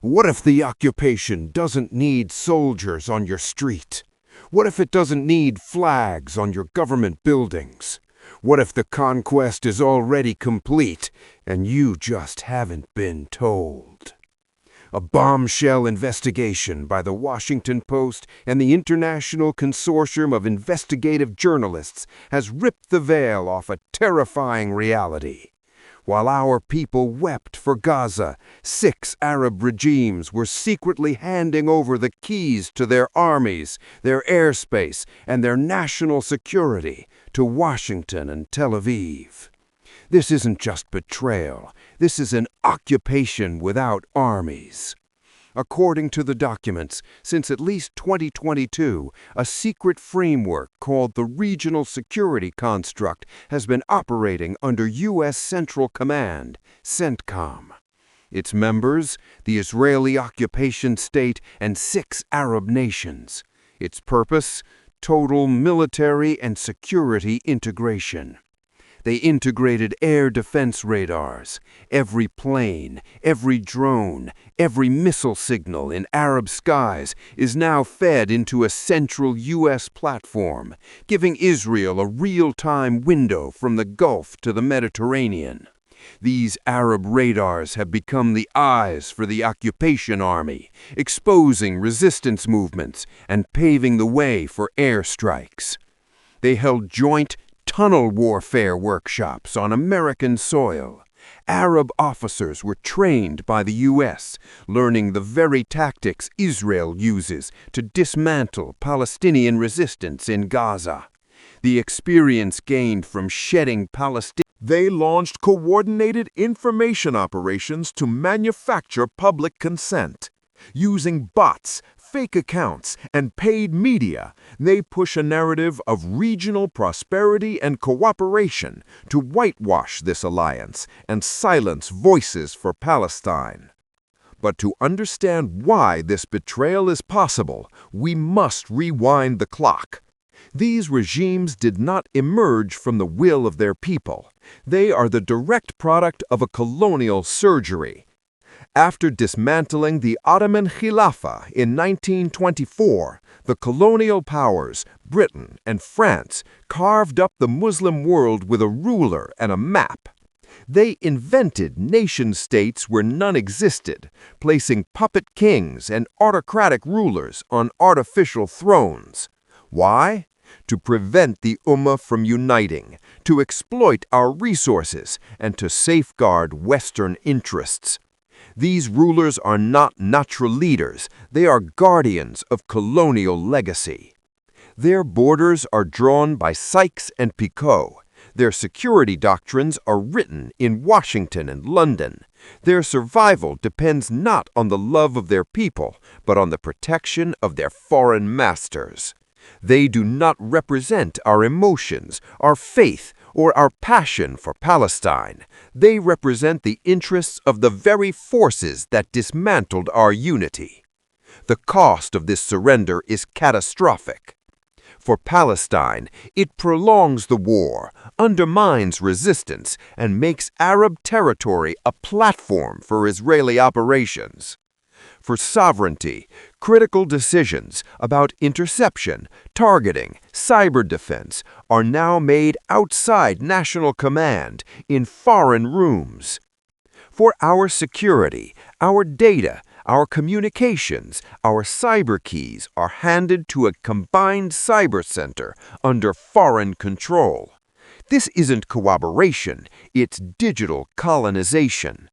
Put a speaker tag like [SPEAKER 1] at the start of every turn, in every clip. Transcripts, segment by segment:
[SPEAKER 1] What if the occupation doesn't need soldiers on your street? What if it doesn't need flags on your government buildings? What if the conquest is already complete and you just haven't been told? A bombshell investigation by the Washington Post and the International Consortium of Investigative Journalists has ripped the veil off a terrifying reality. While our people wept for Gaza, 6 Arab regimes were secretly handing over the keys to their armies, their airspace, and their national security to Washington and Tel Aviv. This isn't just betrayal. This is an occupation without armies. According to the documents, since at least 2022, a secret framework called the Regional Security Construct has been operating under U.S. Central Command, CENTCOM. Its members, the Israeli occupation state, and 6 Arab nations. Its purpose, total military and security integration. They integrated air defense radars. Every plane, every drone, every missile signal in Arab skies is now fed into a central U.S. platform, giving Israel a real-time window from the Gulf to the Mediterranean. These Arab radars have become the eyes for the occupation army, exposing resistance movements and paving the way for airstrikes. They held joint tunnel warfare workshops on American soil. Arab officers were trained by the U.S., learning the very tactics Israel uses to dismantle Palestinian resistance in Gaza. The experience gained from shedding Palestine.
[SPEAKER 2] They launched coordinated information operations to manufacture public consent. Using bots, fake accounts, and paid media, they push a narrative of regional prosperity and cooperation to whitewash this alliance and silence voices for Palestine. But to understand why this betrayal is possible, we must rewind the clock. These regimes did not emerge from the will of their people. They are the direct product of a colonial surgery. After dismantling the Ottoman Khilafah in 1924, the colonial powers, Britain and France, carved up the Muslim world with a ruler and a map. They invented nation-states where none existed, placing puppet kings and autocratic rulers on artificial thrones. Why? To prevent the Ummah from uniting, to exploit our resources, and to safeguard Western interests. These rulers are not natural leaders, they are guardians of colonial legacy. Their borders are drawn by Sykes and Picot. Their security doctrines are written in Washington and London. Their survival depends not on the love of their people, but on the protection of their foreign masters. They do not represent our emotions, our faith, or our passion for Palestine. They represent the interests of the very forces that dismantled our unity. The cost of this surrender is catastrophic. For Palestine, it prolongs the war, undermines resistance, and makes Arab territory a platform for Israeli operations. For sovereignty, critical decisions about interception, targeting, cyber defense are now made outside national command in foreign rooms. For our security, our data, our communications, our cyber keys are handed to a combined cyber center under foreign control. This isn't cooperation, it's digital colonization.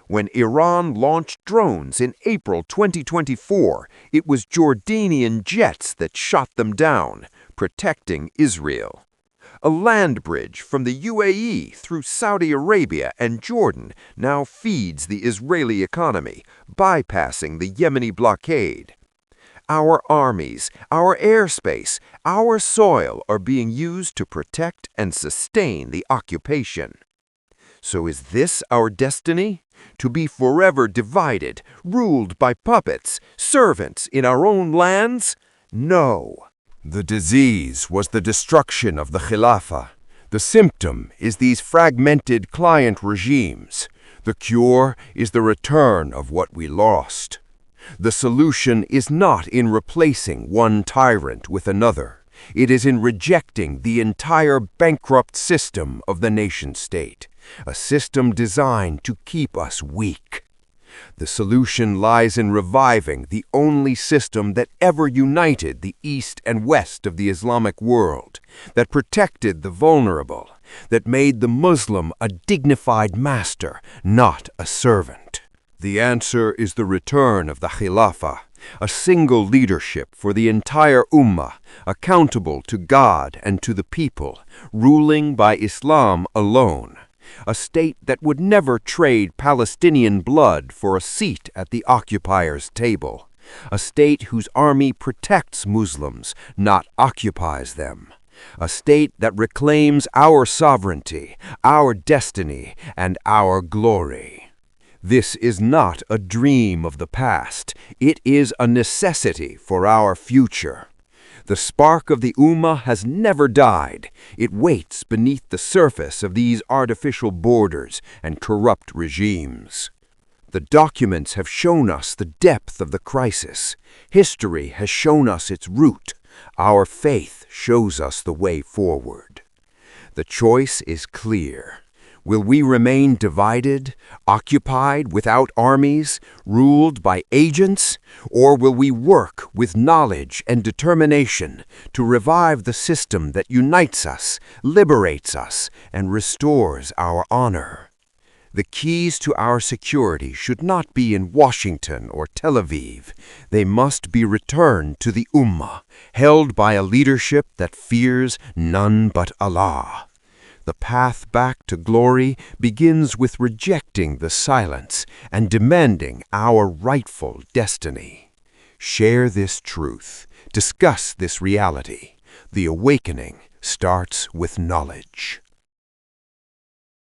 [SPEAKER 2] When Iran launched drones in April 2024, it was Jordanian jets that shot them down, protecting Israel. A land bridge from the UAE through Saudi Arabia and Jordan now feeds the Israeli economy, bypassing the Yemeni blockade. Our armies, our airspace, our soil are being used to protect and sustain the occupation. So is this our destiny? To be forever divided, ruled by puppets, servants in our own lands? No.
[SPEAKER 1] The disease was the destruction of the Khilafah. The symptom is these fragmented client regimes. The cure is the return of what we lost. The solution is not in replacing one tyrant with another. It is in rejecting the entire bankrupt system of the nation-state, a system designed to keep us weak. The solution lies in reviving the only system that ever united the East and West of the Islamic world, that protected the vulnerable, that made the Muslim a dignified master, not a servant. The answer is the return of the Khilafah, a single leadership for the entire Ummah, accountable to God and to the people, ruling by Islam alone. A state that would never trade Palestinian blood for a seat at the occupier's table. A state whose army protects Muslims, not occupies them. A state that reclaims our sovereignty, our destiny, and our glory. This is not a dream of the past. It is a necessity for our future. The spark of the Ummah has never died. It waits beneath the surface of these artificial borders and corrupt regimes. The documents have shown us the depth of the crisis. History has shown us its root. Our faith shows us the way forward. The choice is clear. Will we remain divided, occupied without armies, ruled by agents, or will we work with knowledge and determination to revive the system that unites us, liberates us, and restores our honor? The keys to our security should not be in Washington or Tel Aviv. They must be returned to the Ummah, held by a leadership that fears none but Allah. The path back to glory begins with rejecting the silence and demanding our rightful destiny. Share this truth. Discuss this reality. The awakening starts with knowledge.